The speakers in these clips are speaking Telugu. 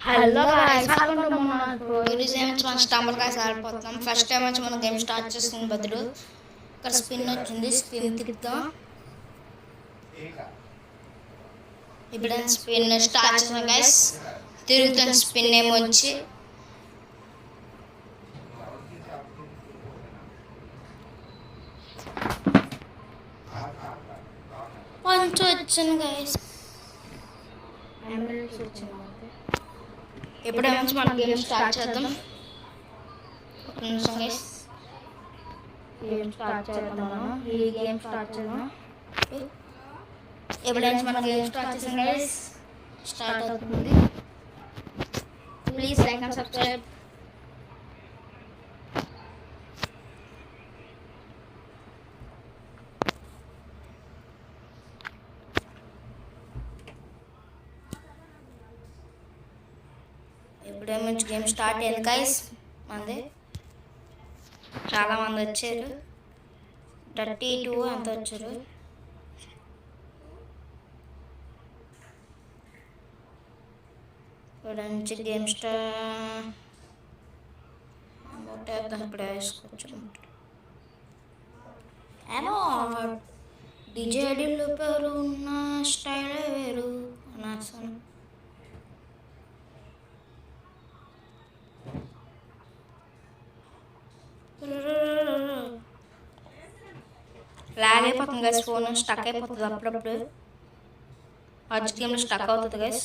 Hello guys, welcome to Monal pro. ఈ గేమ్ మనం స్టంబల్ గైస్ ఆడిపోతున్నాం. ఫస్ట్ టైం వచ్చి మనం గేమ్ స్టార్ట్ చేస్తుంది బదులు ఇక్కడ స్పిన్ వచ్చింది. స్పిన్ తిప్పుతాం. ఇప్పుడు స్పిన్ స్టార్ట్ చేసాం గైస్. తిరుగుతాం. స్పిన్ ఏమో వచ్చి పంచ్ వచ్చింది గైస్. ఇప్పుడు నుంచి మనం గేమ్ స్టార్ట్ చేద్దాం. ఒక నిమిషం గైస్. గేమ్ స్టార్ట్ చేద్దాం. మనం ఈ గేమ్ స్టార్ట్ చేద్దాం. ఇప్పుడు నుంచి మనం గేమ్ స్టార్ట్ చేసాం గైస్. స్టార్ట్ అవుతుంది. Please like and subscribe. ఇప్పుడే నుంచి గేమ్ స్టార్ట్ అయింది గైస్. మంది చాలా మంది వచ్చారు. 32 అంత వచ్చారు. ఇప్పుడు నుంచి గేమ్ స్టార్ట్ ఇప్పుడే వేసుకోవచ్చు. ఏమో డిజేడీలు పేరు ఉన్న స్టైలే వేరు అసలు. లాగ్ అయిపోతుంది గైస్. ఫోన్ స్టక్ అయిపోతుంది అప్పుడప్పుడు. పబ్జి గేమ్లో స్టక్ అవుతుంది గైస్.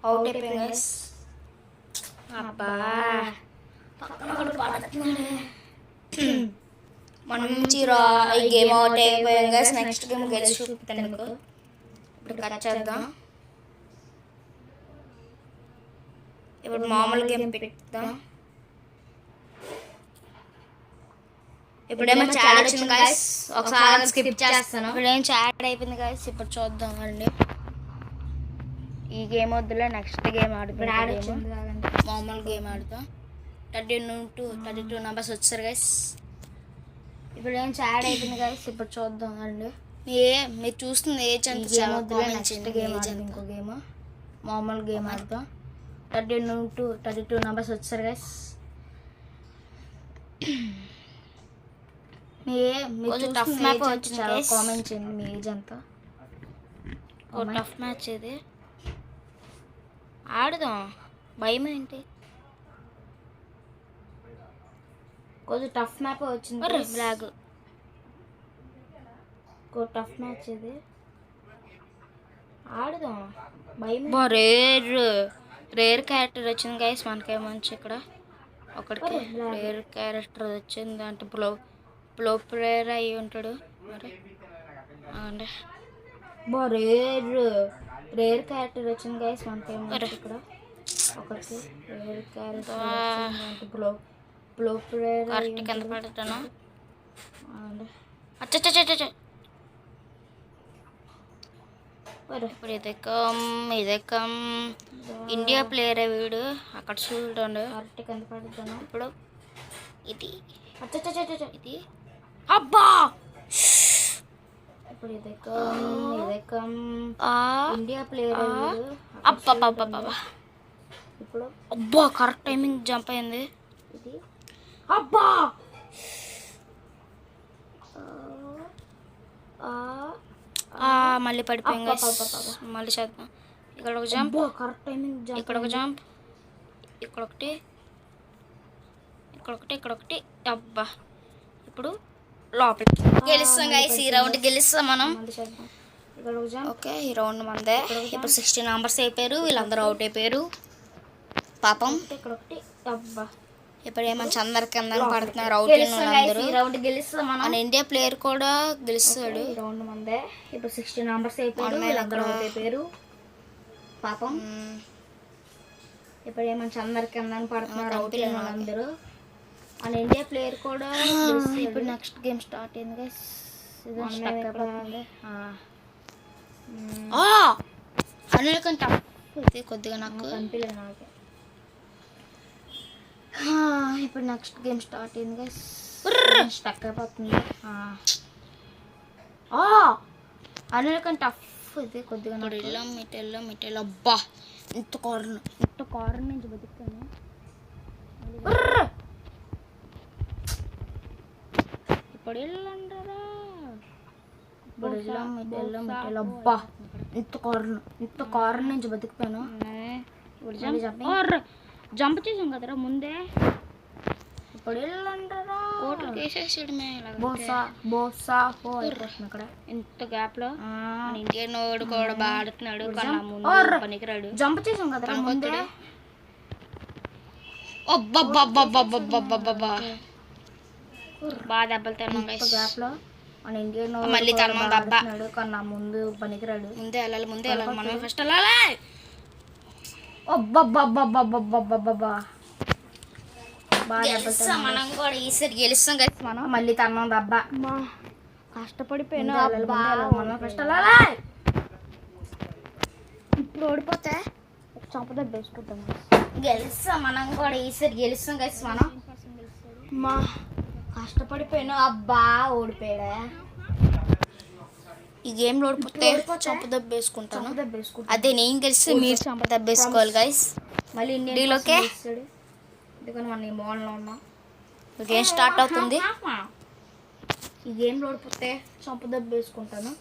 అవుట్ అయిపోయింది గైస్. అబ్బా మన నుంచి ఈ గేమ్ అవుట్ అయిపోయాం గైస్. నెక్స్ట్ గేమ్ గెలిచి చూపుతాను మీకు. ఇప్పుడు కట్ చేద్దాం. ఇప్పుడు మామూలు గేమ్ పెట్టుదాం. ఇప్పుడేమో చాట్ వచ్చింది గైస్. ఒకసారి స్కిప్ చేస్తాను. ఇప్పుడేం చాట్ అయిపోయింది గైస్. ఇప్పుడు చూద్దాం అండి. ఈ గేమ్ వద్దులే, నెక్స్ట్ గేమ్ ఆడుతాం. మామూలు గేమ్ ఆడుతాం. 32 నంబర్స్ వచ్చారు గైస్. ఇప్పుడు ఏం చాట్ అయిపోయింది గైస్. ఇప్పుడు చూద్దాం అండి. మీరు చూస్తుంది ఏజ్ ఎంత? గేమ్ వద్దులే, నెక్స్ట్ గేమ్ ఆడుతాం. ఇంకో గేమ్ మామూలు గేమ్ ఆడుతాం. 32 నంబర్స్ వచ్చారు గైస్. మీరు టఫ్ మ్యాప్ వచ్చింది. కామెంట్ చేయండి మీ ఏజ్ ఎంత. టఫ్ మ్యాచ్ ఇది ఆడుదాం. భయం ఏంటి? కొంచెం టఫ్ మ్యాప్ వచ్చింది. బ్లాగ్ టఫ్ మ్యాచ్ ఇది ఆడుదాం. భయం. రేర్ క్యారెక్టర్ వచ్చింది గైస్. మనకేమంచి ఇక్కడ ఒకటికి రేర్ క్యారెక్టర్ వచ్చింది. అంటే బ్లో ప్లేయర్ అయ్యి ఉంటాడు మరి. అంటే రేర్ క్యారెక్టర్ వచ్చింది గైస్. మనకేమంచి ఇక్కడ ఒకటి రేర్ క్యారెక్టర్ అంటే బ్లో ప్లేయర్ కింద పడతాను. అచ్చచ్చచ్చ ఇప్పుడు ఇదకం ఇండియా ప్లేయర్ వీడు. అక్కడ చూడండి కింద పడతాను. ఇప్పుడు ఇది ఇది అబ్బా. ఇప్పుడు ఇదకం ఇండియా ప్లేయర్ వీడు. అబ్బా ఇప్పుడు అబ్బా కరెక్ట్ టైమింగ్ జంప్ అయింది. ఇది అబ్బా మళ్ళీ పడిపోయింది గైస్. మళ్ళీ చేద్దాం. ఇక్కడ ఒక జంప్, కరెక్ట్ టైమింగ్. ఇక్కడ ఒక జంప్, ఇక్కడ ఒకటి, ఇక్కడ ఒకటి, ఇక్కడ ఒకటి. అబ్బా ఇప్పుడు లోపలికి గెలుస్తాం గైస్. ఈ రౌండ్ గెలుస్తాం మనం. ఓకే, ఈ రౌండ్ మందే. ఇప్పుడు 16 నంబర్స్ అయిపోయారు. వీళ్ళందరూ అవుట్ అయిపోయారు పాపం. ఇక్కడ ఒకటి. అబ్బా ఇప్పుడు ఏమంచి అందరికి అందరం పడుతున్నారు. అవుట్ అందరూ. రౌండ్ గెలుస్తాం మనం. మన ఇండియా ప్లేయర్ కూడా గెలుస్తాడు. రౌండ్ మందే. ఇప్పుడు 16 నంబర్స్ అయిపోయారు. వీళ్ళందరూ అవుట్ అయిపోయారు పాపం. ఇప్పుడు ఏమంచి అందరికి అందరం పడుతున్నారు. అవుట్ అందరూ. మన ఇండియా ప్లేయర్ కూడా. ఇప్పుడు నెక్స్ట్ గేమ్ స్టార్ట్ అయింది గైస్. అనిల్ కొద్దిగా నాకు కనిపించలేదు నాకు. ఇప్పుడు నెక్స్ట్ గేమ్ స్టార్ట్ అయింది గైస్. స్టక్ అయిపోతుంది. అందులో కానీ టఫ్ ఇది కొద్దిగా. ఇప్పుడు వెళ్ళాం అబ్బా ఇంత కార్నర్ నుంచి బతుకుతాను. ఇప్పుడు వెళ్ళంటారా. ఇప్పుడు వెళ్ళాం అబ్బా ఇంత కార్నర్ నుంచి బతుకుతాను. జంప్ చేసాం కదరా ముందే. ఇప్పుడు వెళ్ళంటారా. ఇక్కడ ఇంత గ్యాప్ లో ఇండియన్ కూడా బాగా ఆడుతున్నాడు. పనికిరాడు. జంప్ చేసాం కదరా ముందే. బాగా దెబ్బలు తిన్నాం గ్యాప్ లో. మన ఇండియన్ మళ్ళీ తన్నాడు కన్నా ముందు పనికిరాడు. ముందే వెళ్ళాలి మనం ఫస్ట్ వెళ్ళాలి. మనం కూడా ఈసారి గెలుస్తాం కదా. మనం మళ్ళీ తన్నాం దబ్బా. కష్టపడిపోయినా మనం ఫస్ట్ వెళ్ళాలి. ఇప్పుడు ఓడిపోతే చంపద వేసుకుంటాం. గెలుస్తాం మనం కూడా ఈసారి గెలుస్తాం కదా. మనం మా కష్టపడిపోయినా అబ్బా ఓడిపోయాడా. ఈ గేమ్లో ఓడిపోతే చంపదబ్బేసుకుంటాను. అదే నేను గెలిస్తే మీరు చంపదబ్బేసుకోవాలి గైస్. మళ్ళీ ఇండియాలోకే ఎందుకని మనం ఈ మోడల్లో ఉన్నాం. గేమ్ స్టార్ట్ అవుతుంది. ఈ గేమ్లో ఓడిపోతే చంపదబ్బేసుకుంటాను.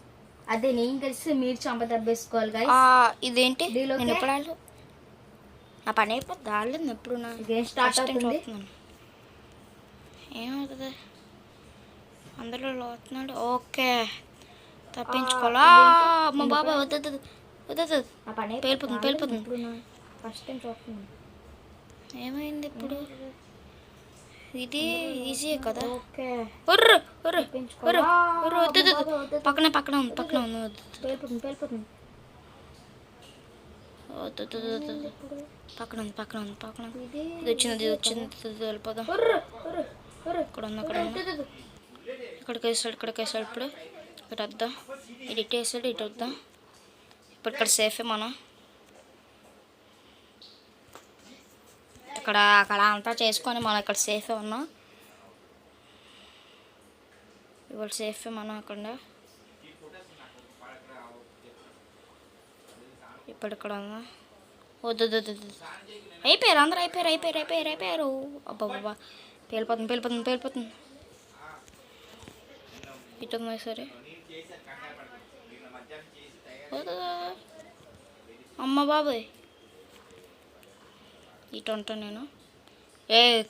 అదే నేను గెలిస్తే మీరు చంపదబ్బేసుకోవాలి గైస్. ఇదేంటి నేను ఎప్పుడు ఆడలేదు. నా పని అయిపోతుంది. ఆడలేదు ఎప్పుడు. నా గేమ్ స్టార్ట్ అవుతుంది. ఏమవుతుంది అందరూ లోతున్నాడు. ఓకే తప్పించుకోవాలా. అమ్మ బాబా వద్దు పేలిపోతుంది. ఫస్ట్ టైం చూస్తున్నాను. ఏమైంది ఇప్పుడు. ఇది ఈజీ కదా. ఓకే పక్కన ఉంది పేలిపోతుంది. పక్కన ఇది వచ్చింది వెళ్ళిపోదాం. ఇక్కడికి వేసాడు ఇప్పుడు. ఇటు వద్దాం. ఇటు వేసాడు ఇటు వద్దాం. ఇప్పుడు ఇక్కడ సేఫే మనం. అక్కడ అంతా చేసుకొని మనం ఇక్కడ సేఫే ఉన్నాం. ఇవాళ సేఫే మనం అక్కడ. ఇప్పుడు ఇక్కడ ఉందా. వద్దు అయిపోయారు అందరూ అయిపోయారు. అబ్బాబ్బా పేలిపోతుంది. ఇటు సరే అమ్మ బాబాయ్ ఇటు ఉంటాను నేను.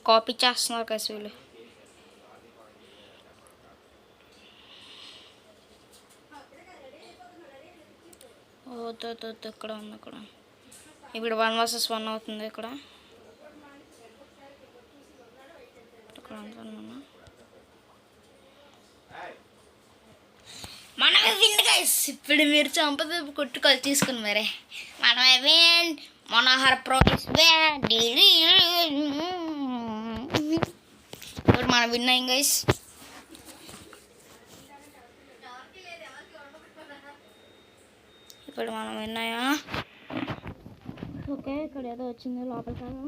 కాపీ చేస్తున్నారు కదా వీళ్ళు. వద్దు ఇక్కడ ఉంది. ఇక్కడ ఇప్పుడు 1 vs 1 అవుతుంది. ఇక్కడ మనమే విన్ గైస్. ఇప్పుడు మీరు చంపద కొట్టుకోవాలి తీసుకుని మరే. మనమే విన్. మనోహర్ ప్రైజ్ ఇప్పుడు మనం విన్ అయ్యాం గైస్. ఇప్పుడు మనం విన్ అయ్యా. ఓకే ఇక్కడ ఏదో వచ్చింది లోపల కదా.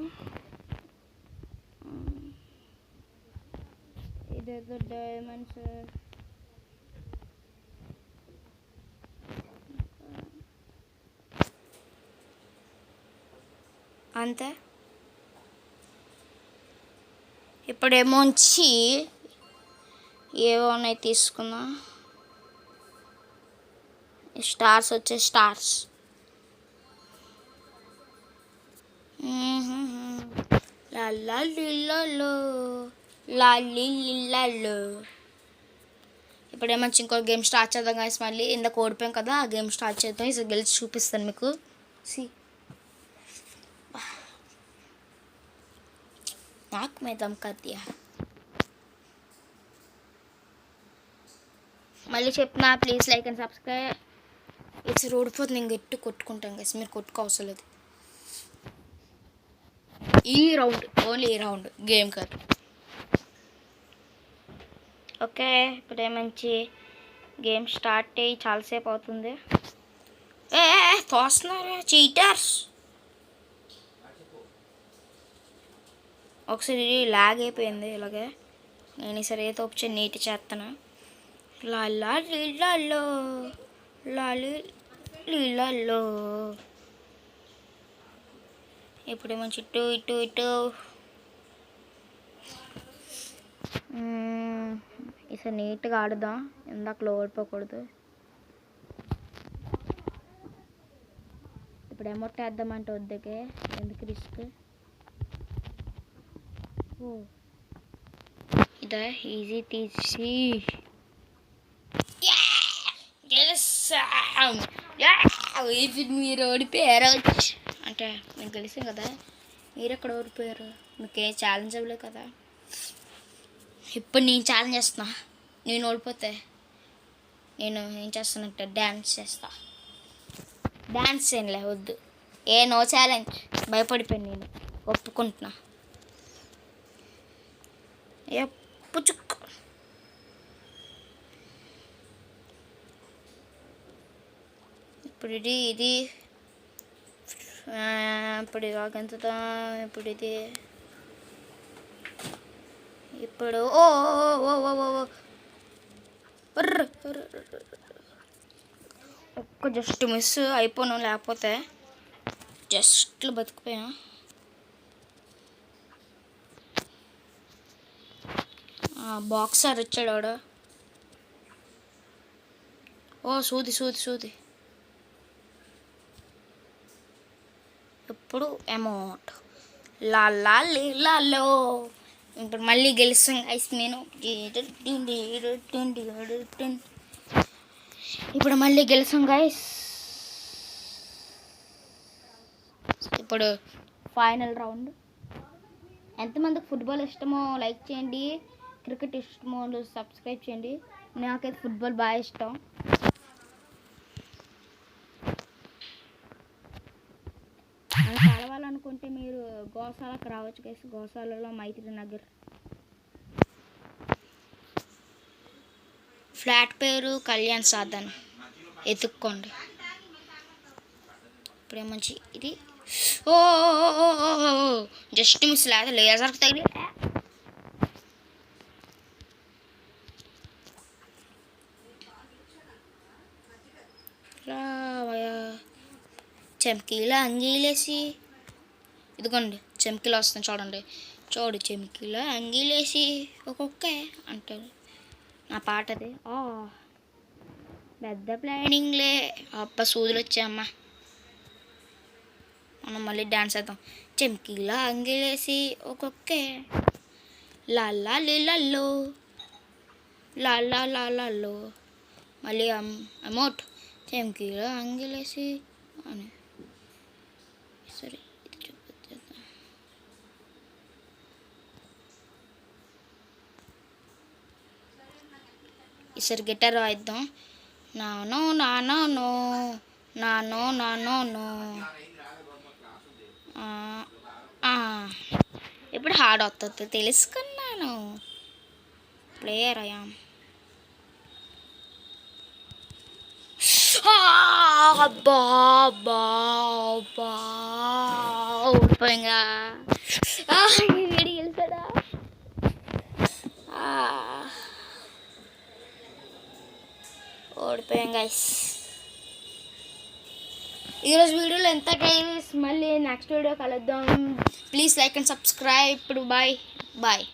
ఇదేదో డైమండ్స్. అంతే. ఇప్పుడేమో వచ్చి ఏవో ఉన్నాయి తీసుకుందాం. స్టార్స్ వచ్చే స్టార్స్. లాలిల్లలో ఇప్పుడేమో ఇంకో గేమ్ స్టార్ట్ చేద్దాం కానీ మళ్ళీ ఇందాక ఓడిపోయాం కదా. ఆ గేమ్ స్టార్ట్ చేద్దాం. ఇది గెలిచి చూపిస్తాను మీకు. నాకు మే దమ్ కర్ దియా. మళ్ళీ చెప్తున్నా please like and subscribe. It's ఓడిపోతుంది. నేను గట్టి కొట్టుకుంటాను గైస్. మీరు కొట్టుకోవసరం లేదు. ఈ రౌండ్ ఓన్లీ ఈ రౌండ్ గేమ్ కాదు. ఓకే ఇప్పుడే మంచి గేమ్ స్టార్ట్ అయ్యి చాలాసేపు అవుతుంది. తోస్తున్నారా చీటర్స్. ఒకసారి లాగ్ అయిపోయింది ఇలాగే. నేను ఈసారి ఏదో ఆప్షన్ నీట్ చేస్తాను. లాలో లాలి లీలలో ఇప్పుడేమో చుట్టూ ఇటు ఇటు ఈసారి నీట్గా ఆడుదాం, ఇందాక ఓడిపోకూడదు. ఇప్పుడు అమౌంట్ వేద్దామంటే వద్దకే, ఎందుకు రిస్క్. ఇదా ఈజీ తీసి మీరు ఓడిపోయారు అంటే మీకు తెలిసాం కదా, మీరు ఎక్కడ ఓడిపోయారు, మీకు ఏ ఛాలెంజ్ అవ్వలేదు కదా. ఇప్పుడు నేను ఛాలెంజ్ చేస్తున్నా, నేను ఓడిపోతే నేను ఏం చేస్తానంటే డ్యాన్స్ చేస్తా. డ్యాన్స్ ఏంలే వద్దు, నో ఛాలెంజ్. భయపడిపోయాను, నేను ఒప్పుకుంటున్నా. పుచ్చుక్ ఇప్పుడు ఇది ఇప్పుడు ఎంతుతా, ఇప్పుడు ఇది ఇప్పుడు ఓ ఒక్క జస్ట్ మిస్ అయిపోను, లేకపోతే జస్ట్ బతికిపోయా. బాక్సర్ వచ్చాడు వాడు. సూది ఇప్పుడు అమౌంట్ లాలో. ఇప్పుడు మళ్ళీ గెలుస్తాం గైస్ నేను. ఇప్పుడు మళ్ళీ గెలుస్తాం గైస్. ఇప్పుడు ఫైనల్ రౌండ్. ఎంతమందికి ఫుట్బాల్ ఇష్టమో లైక్ చేయండి, క్రికెట్ ఇష్టమో సబ్స్క్రైబ్ చేయండి. నాకైతే ఫుట్బాల్ బాగా ఇష్టం. కలవాలనుకుంటే మీరు గోశాలకు రావచ్చు గైస్. గోశాలలో మైత్రి నగర్. ఫ్లాట్ పేరు కళ్యాణ్ సాధన్, ఎత్తుక్కోండి. ఇప్పుడే మంచి ఇది జస్ట్ మిస్, లేదా లేజర్కి తగిలి. చెమ్కీలా అంగీలేసి, ఇదిగోండి చెమ్కీలు వస్తుంది చూడండి. చెమ్కీలా అంగీలేసి ఒక్కొక్క అంటారు నా పాట. అది పెద్ద ప్లానింగ్లే. సూదులు వచ్చాయమ్మా. మనం మళ్ళీ డ్యాన్స్ వేద్దాం. చెమ్కీలా అంగీలేసి ఒక్కొక్క లాలా లీలలో లాలో. మళ్ళీ అమౌంట్ చెమ్కీలా అంగీలేసి అని. సరే ఇది చూపిద్దాం. ఈసారి గిటార్ వాయిద్దాం. నానో ఇప్పుడు హార్డ్ అవుతుంది తెలుసుకున్నాను. ప్లేయర్ అయ్యా. ఓడిపోయిందా? గెలుస్తాడా? ఓడిపోయాం గైస్. ఈరోజు వీడియోలో ఎంత గైస్, మళ్ళీ నెక్స్ట్ వీడియో కలుద్దాం. Please like and subscribe. ఇప్పుడు బాయ్.